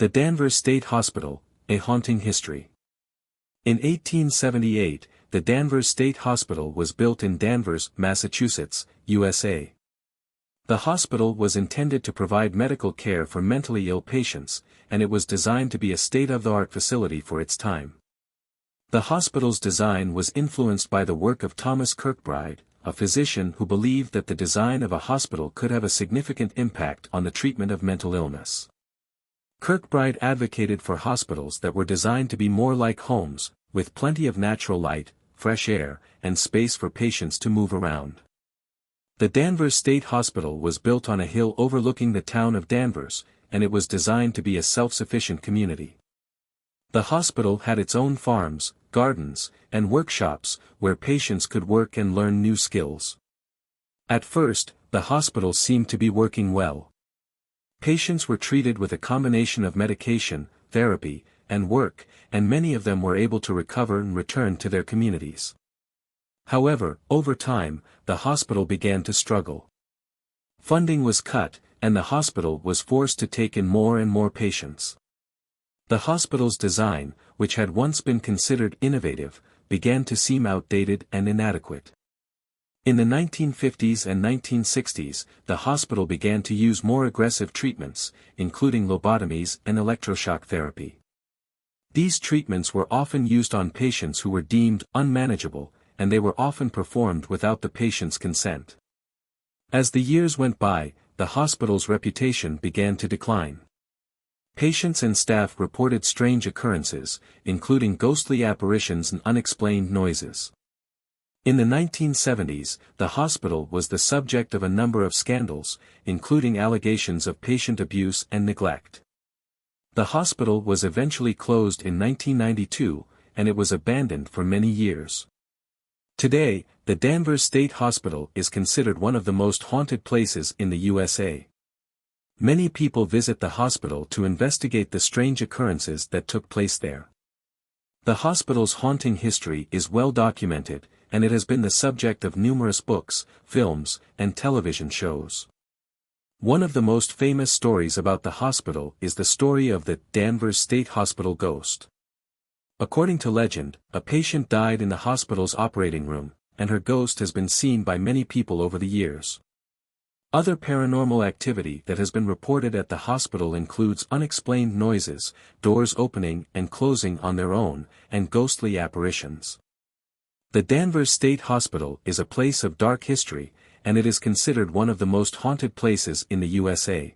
The Danvers State Hospital, a haunting history. In 1878, the Danvers State Hospital was built in Danvers, Massachusetts, USA. The hospital was intended to provide medical care for mentally ill patients, and it was designed to be a state-of-the-art facility for its time. The hospital's design was influenced by the work of Thomas Kirkbride, a physician who believed that the design of a hospital could have a significant impact on the treatment of mental illness. Kirkbride advocated for hospitals that were designed to be more like homes, with plenty of natural light, fresh air, and space for patients to move around. The Danvers State Hospital was built on a hill overlooking the town of Danvers, and it was designed to be a self-sufficient community. The hospital had its own farms, gardens, and workshops, where patients could work and learn new skills. At first, the hospital seemed to be working well. Patients were treated with a combination of medication, therapy, and work, and many of them were able to recover and return to their communities. However, over time, the hospital began to struggle. Funding was cut, and the hospital was forced to take in more and more patients. The hospital's design, which had once been considered innovative, began to seem outdated and inadequate. In the 1950s and 1960s, the hospital began to use more aggressive treatments, including lobotomies and electroshock therapy. These treatments were often used on patients who were deemed unmanageable, and they were often performed without the patient's consent. As the years went by, the hospital's reputation began to decline. Patients and staff reported strange occurrences, including ghostly apparitions and unexplained noises. In the 1970s, the hospital was the subject of a number of scandals, including allegations of patient abuse and neglect. The hospital was eventually closed in 1992, and it was abandoned for many years. Today, the Danvers State Hospital is considered one of the most haunted places in the USA. Many people visit the hospital to investigate the strange occurrences that took place there. The hospital's haunting history is well documented, and it has been the subject of numerous books, films, and television shows. One of the most famous stories about the hospital is the story of the Danvers State Hospital ghost. According to legend, a patient died in the hospital's operating room, and her ghost has been seen by many people over the years. Other paranormal activity that has been reported at the hospital includes unexplained noises, doors opening and closing on their own, and ghostly apparitions. The Danvers State Hospital is a place of dark history, and it is considered one of the most haunted places in the USA.